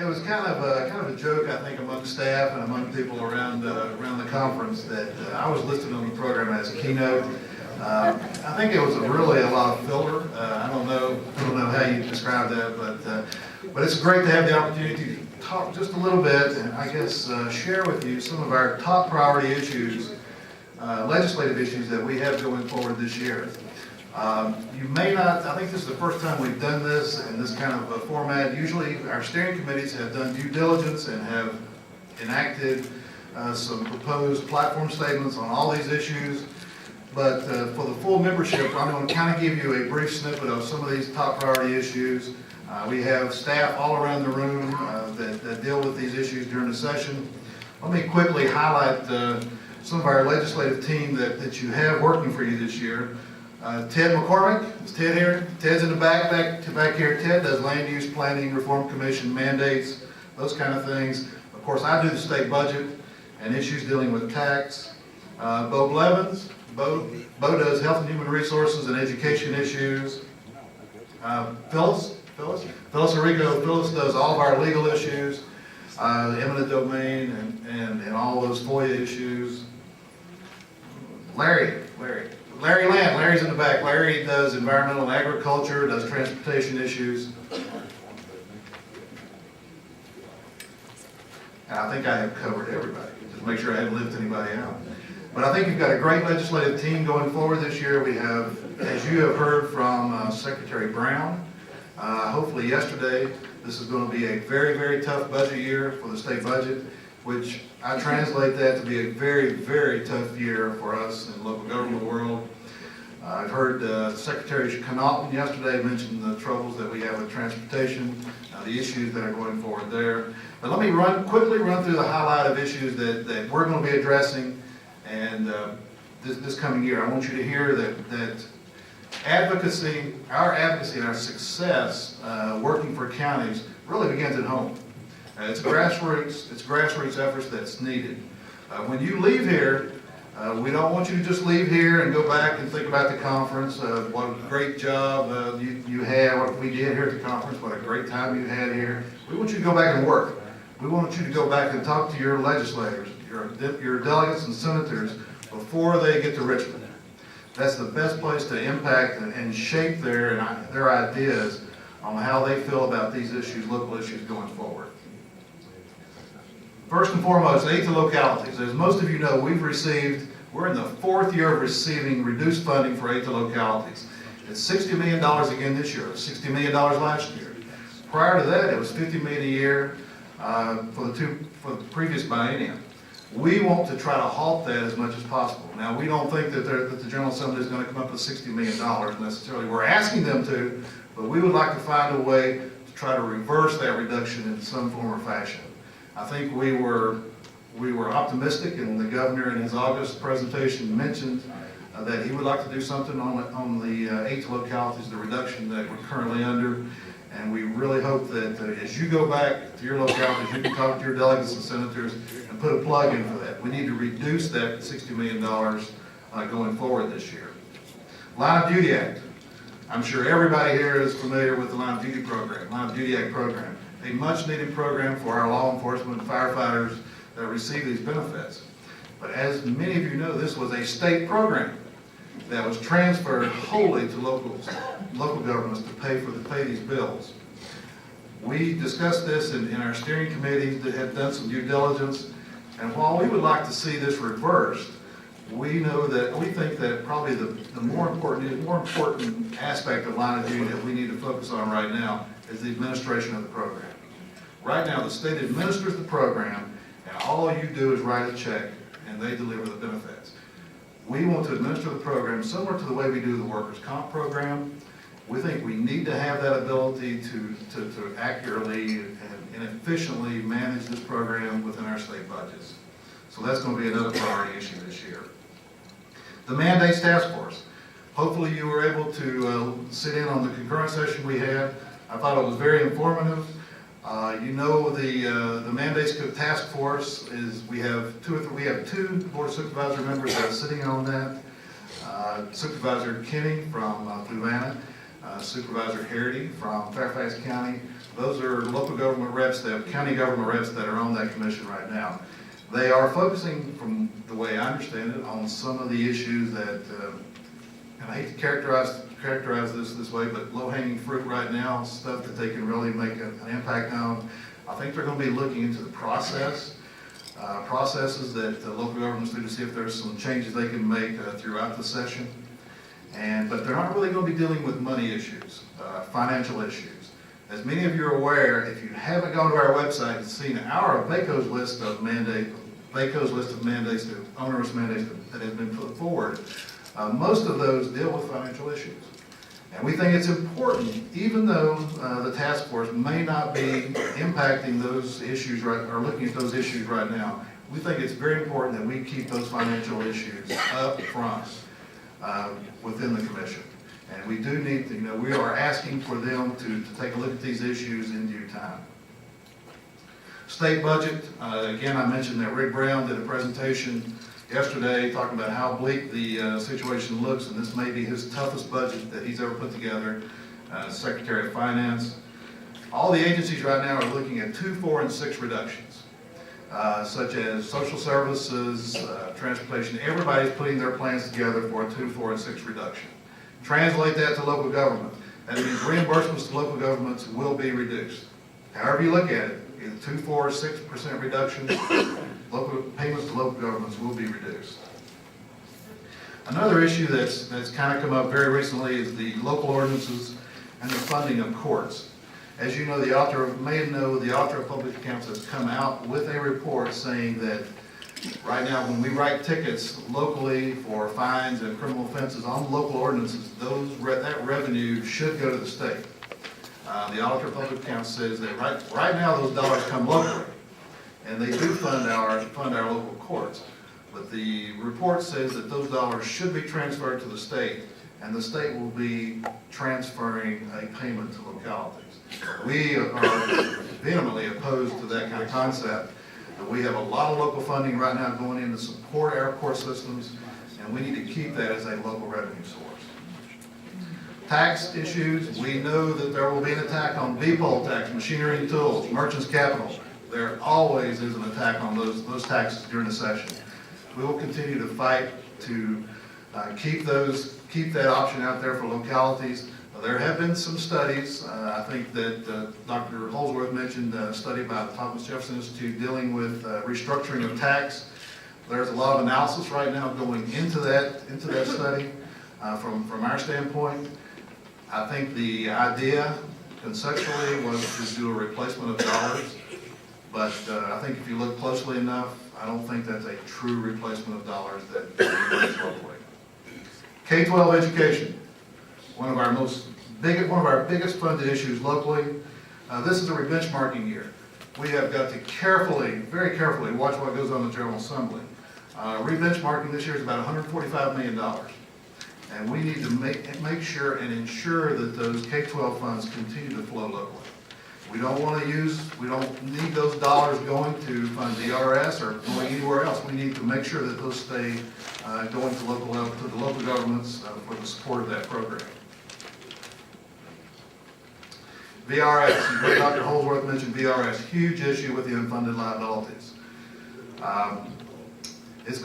It was kind of a joke, I think, among staff and among people around the conference that I was listed on the program as a keynote. I think it was really a lot of filler. I don't know how you describe that, but it's great to have the opportunity to talk just a little bit and I guess share with you some of our top priority issues, legislative issues that we have going forward this year. You may not, I think this is the first time we've done this in this kind of a format. Usually our steering committees have done due diligence and have enacted some proposed platform statements on all these issues. But for the full membership, I'm going to kind of give you a brief snippet of some of these top priority issues. We have staff all around the room that deal with these issues during the session. Let me quickly highlight some of our legislative team that you have working for you this year. Ted McCormick, is Ted here? Ted's in the back here. Ted does land use planning, reform commission, mandates, those kind of things. Of course, I do the state budget and issues dealing with tax. Bo Blevins, Bo does health and human resources and education issues. Phyllis Arrigo, Phyllis does all of our legal issues, eminent domain and all those FOIA issues. Larry Land, Larry's in the back. Larry does environmental and agriculture, does transportation issues. And I think I have covered everybody, just to make sure I haven't left anybody out. But I think you've got a great legislative team going forward this year. We have, as you have heard from Secretary Brown, hopefully yesterday, this is going to be a very, very tough budget year for the state budget, which I translate that to be a very, very tough year for us in the local government world. I've heard Secretary Connaughton yesterday mention the troubles that we have with transportation, the issues that are going forward there. But let me quickly run through the highlight of issues that we're going to be addressing and this coming year. I want you to hear that advocacy, our advocacy and our success working for counties really begins at home. It's grassroots efforts that's needed. When you leave here, we don't want you to just leave here and go back and think about the conference, what a great job you had, what we did here at the conference, what a great time you had here. We want you to go back and work. We want you to go back and talk to your legislators, your delegates and senators before they get to Richmond. That's the best place to impact and shape their ideas on how they feel about these issues, local issues going forward. First and foremost, aid to localities. As most of you know, we're in the fourth year of receiving reduced funding for aid to localities. It's $60 million again this year, $60 million last year. Prior to that, it was $50 million a year for the previous biennium. We want to try to halt that as much as possible. Now, we don't think that the General Assembly is going to come up with $60 million necessarily. We're asking them to, but we would like to find a way to try to reverse that reduction in some form or fashion. I think we were optimistic, and the governor in his August presentation mentioned that he would like to do something on the aid to localities, the reduction that we're currently under. And we really hope that as you go back to your localities, you can talk to your delegates and senators and put a plug in for that. We need to reduce that $60 million going forward this year. Line of Duty Act. I'm sure everybody here is familiar with the Line of Duty program, Line of Duty Act program. A much needed program for our law enforcement and firefighters that receive these benefits. But as many of you know, this was a state program that was transferred wholly to local governments to pay these bills. We discussed this in our steering committees that had done some due diligence, and while we would like to see this reversed, we think that probably the more important aspect of line of duty that we need to focus on right now is the administration of the program. Right now, the state administers the program, and all you do is write a check, and they deliver the benefits. We want to administer the program similar to the way we do the workers' comp program. We think we need to have that ability to accurately and efficiently manage this program within our state budgets. So that's going to be another priority issue this year. The Mandates Task Force. Hopefully you were able to sit in on the concurrent session we had. I thought it was very informative. You know, the Mandates Task Force is, we have two Board of Supervisor members that are sitting on that. Supervisor Kenny from Fluvanna, Supervisor Harity from Fairfax County. Those are local government reps, county government reps that are on that commission right now. They are focusing, from the way I understand it, on some of the issues that, and I hate to characterize this way, but low-hanging fruit right now, stuff that they can really make an impact on. I think they're going to be looking into the processes that local governments do to see if there's some changes they can make throughout the session. But they're not really going to be dealing with money issues, financial issues. As many of you are aware, if you haven't gone to our website and seen our VACo's list of mandates, the onerous mandates that have been put forward, most of those deal with financial issues. And we think it's important, even though the task force may not be impacting those issues or looking at those issues right now, we think it's very important that we keep those financial issues up front within the commission. And we do need to, we are asking for them to take a look at these issues in due time. State budget, again, I mentioned that Rick Brown did a presentation yesterday talking about how bleak the situation looks, and this may be his toughest budget that he's ever put together, Secretary of Finance. All the agencies right now are looking at 2, 4, and 6 reductions, such as social services, transportation. Everybody's putting their plans together for a 2, 4, and 6 reduction. Translate that to local government. That means reimbursements to local governments will be reduced. However you look at it, either 2, 4, or 6% reduction, local payments to local governments will be reduced. Another issue that's kind of come up very recently is the local ordinances and the funding of courts. As you know, the author of Public Accounts has come out with a report saying that right now, when we write tickets locally for fines and criminal offenses on local ordinances, that revenue should go to the state. The Auditor of Public Accounts says that right now those dollars come locally, and they do fund our local courts. But the report says that those dollars should be transferred to the state, and the state will be transferring a payment to localities. We are vehemently opposed to that kind of concept. We have a lot of local funding right now going in to support our court systems, and we need to keep that as a local revenue source. Tax issues, we know that there will be an attack on VPOL tax, machinery and tools, merchants capital. There always is an attack on those taxes during the session. We will continue to fight to keep that option out there for localities. There have been some studies. I think that Dr. Holsworth mentioned a study by the Thomas Jefferson Institute dealing with restructuring of tax. There's a lot of analysis right now going into that study from our standpoint. I think the idea conceptually was to do a replacement of dollars, but I think if you look closely enough, I don't think that's a true replacement of dollars that we use locally. K-12 education, one of our biggest funded issues locally. This is a re-benchmarking year. We have got to very carefully watch what goes on in the General Assembly. Re-benchmarking this year is about $145 million. And we need to make sure and ensure that those K-12 funds continue to flow locally. We don't need those dollars going to fund DRS or going anywhere else. We need to make sure that those stay going to the local governments for the support of that program. VRS, you heard Dr. Holsworth mentioned VRS, huge issue with the unfunded liabilities. This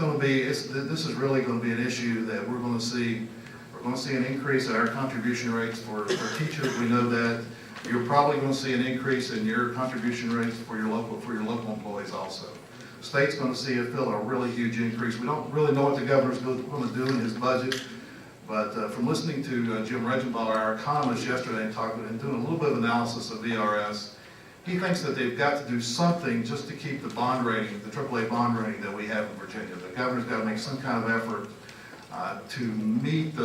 is really going to be an issue that we're going to see. We're going to see an increase in our contribution rates for teachers. We know that. You're probably going to see an increase in your contribution rates for your local employees also. The state's going to feel a really huge increase. We don't really know what the governor's going to do in his budget, but from listening to Jim Regenbaugh, our economist, yesterday, and doing a little bit of analysis of VRS, he thinks that they've got to do something just to keep the bond rating, the AAA bond rating that we have in Virginia. The governor's got to make some kind of effort to meet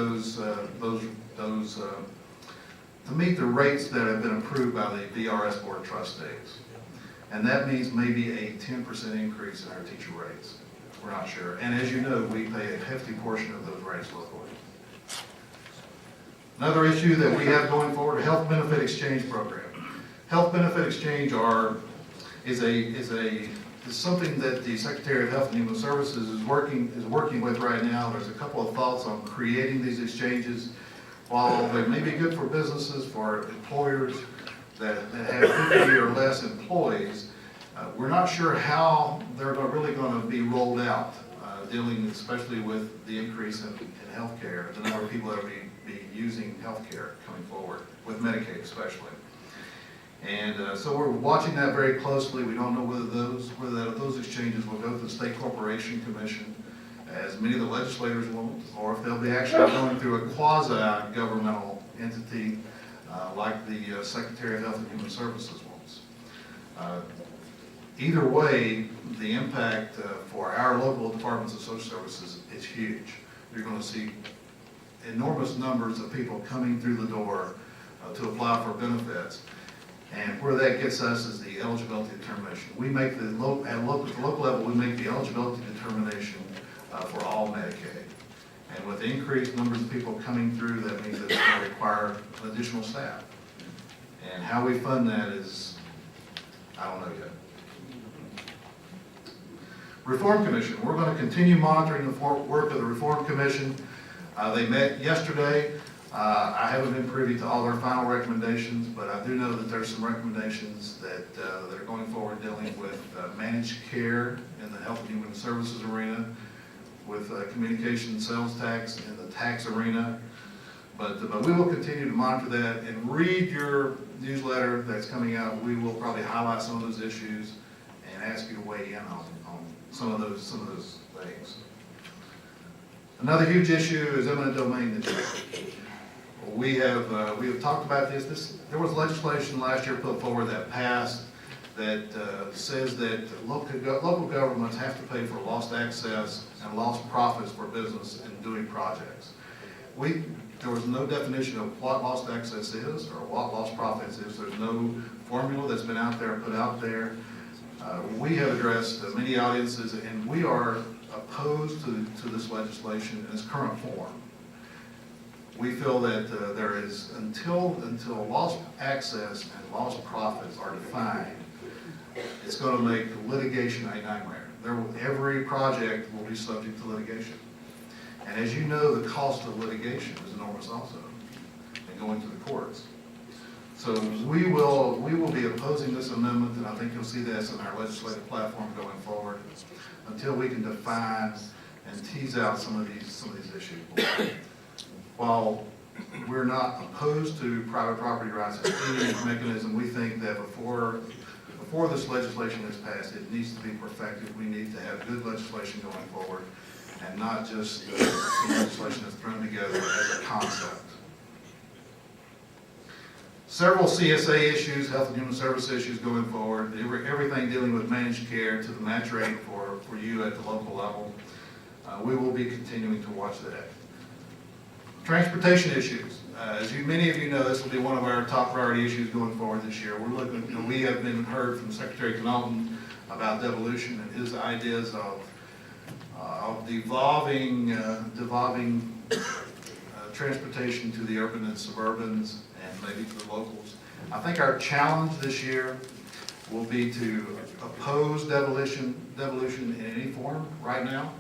to meet the rates that have been approved by the VRS Board of Trustees. And that means maybe a 10% increase in our teacher rates. We're not sure. And as you know, we pay a hefty portion of those rates locally. Another issue that we have going forward, a health benefit exchange program. Health benefit exchange is something that the Secretary of Health and Human Services is working with right now. There's a couple of thoughts on creating these exchanges. while they may be good for businesses, for employers that have 50 or less employees, we're not sure how they're really going to be rolled out, dealing especially with the increase in healthcare, the number of people that will be using healthcare coming forward, with Medicaid especially. And so we're watching that very closely. We don't know whether those exchanges will go to the State Corporation Commission, as many of the legislators won't, or if they'll be actually going through a quasi-governmental entity like the Secretary of Health and Human Services wants. Either way, the impact for our local departments of social services is huge. You're going to see enormous numbers of people coming through the door to apply for benefits. And where that gets us is the eligibility determination. We make at the local level, we make the eligibility determination for all Medicaid. And with increased numbers of people coming through, that means that it's going to require additional staff. And how we fund that is, I don't know yet. Reform Commission, we're going to continue monitoring the work of the Reform Commission. They met yesterday. I haven't been privy to all their final recommendations, but I do know that there's some recommendations that are going forward dealing with managed care in the health and human services arena, with communication sales tax in the tax arena. But we will continue to monitor that and read your newsletter that's coming out. We will probably highlight some of those issues and ask you to weigh in on some of those things. Another huge issue is eminent domain this year. We have talked about this. There was legislation last year put forward that passed that says that local governments have to pay for lost access and lost profits for business in doing projects. There was no definition of what lost access is or what lost profits is. There's no formula that's been put out there. We have addressed many audiences, and we are opposed to this legislation in its current form. We feel that there is, until lost access and lost profits are defined, it's going to make litigation a nightmare. Every project will be subject to litigation. And as you know, the cost of litigation is enormous also, and going to the courts. So we will be opposing this amendment, and I think you'll see this in our legislative platform going forward, until we can define and tease out some of these issues. While we're not opposed to private property rights as any mechanism, we think that before this legislation is passed, it needs to be perfected. We need to have good legislation going forward, and not just some legislation that's thrown together as a concept. Several CSA issues, health and human service issues going forward, everything dealing with managed care to the match rate for you at the local level. We will be continuing to watch that. Transportation issues. As many of you know, this will be one of our top priority issues going forward this year. We have been heard from Secretary Knowlton about devolution and his ideas of devolving transportation to the urban and suburbans and maybe to the locals. I think our challenge this year will be to oppose devolution in any form right now.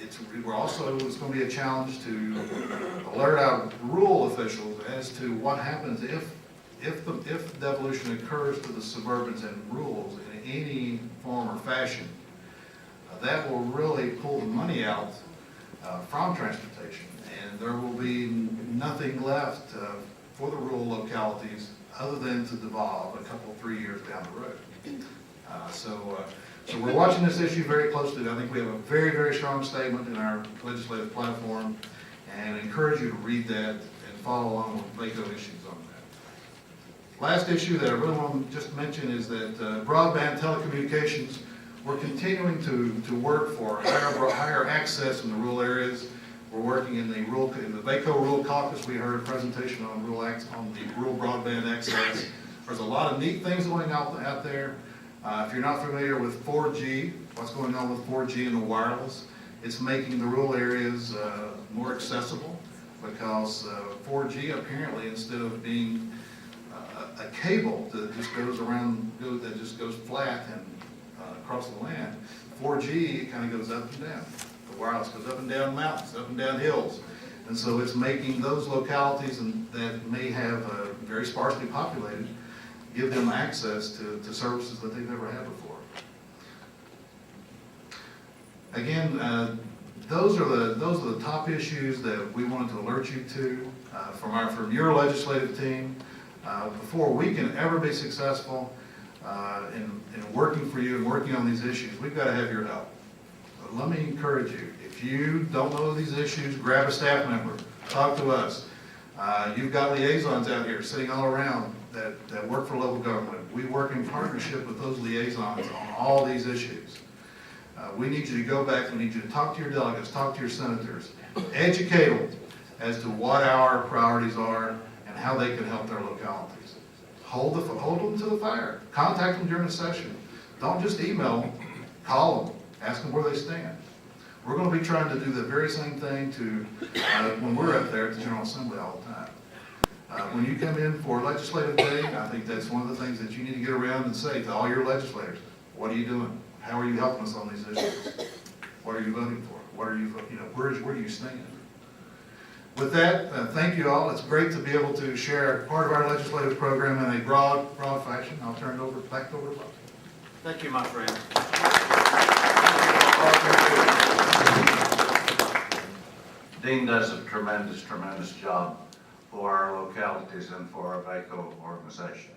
It's going to be a challenge to alert our rural officials as to what happens if devolution occurs to the suburbans and rurals in any form or fashion. That will really pull the money out from transportation, and there will be nothing left for the rural localities other than to devolve 3 years down the road. So we're watching this issue very closely. I think we have a very, very strong statement in our legislative platform, and I encourage you to read that and follow along with VACo issues on that. Last issue that I really want to just mention is that broadband telecommunications, we're continuing to work for higher access in the rural areas. We're working in the VACo Rural Caucus. We heard a presentation on the rural broadband access. There's a lot of neat things going on out there. If you're not familiar with 4G, what's going on with 4G and the wireless, it's making the rural areas more accessible, because 4G apparently, instead of being a cable that just goes flat and across the land, 4G kind of goes up and down. The wireless goes up and down mountains, up and down hills. And so it's making those localities that may have very sparsely populated, give them access to services that they've never had before. Again, those are the top issues that we wanted to alert you to from your legislative team. Before we can ever be successful in working for you and working on these issues, we've got to have your help. But let me encourage you, if you don't know these issues, grab a staff member, talk to us. You've got liaisons out here sitting all around that work for local government. We work in partnership with those liaisons on all these issues. We need you to go back, we need you to talk to your delegates, talk to your senators, educate them as to what our priorities are and how they can help their localities. Hold them to the fire. Contact them during the session. Don't just email them, call them, ask them where they stand. We're going to be trying to do the very same thing when we're up there at the General Assembly all the time. When you come in for legislative day, I think that's one of the things that you need to get around and say to all your legislators, what are you doing? How are you helping us on these issues? What are you voting for? What are you, where do you stand? With that, thank you all. It's great to be able to share part of our legislative program in a broad fashion. I'll turn it back over to Bob. Thank you, my friend. Dean does a tremendous job for our localities and for our VACo organization.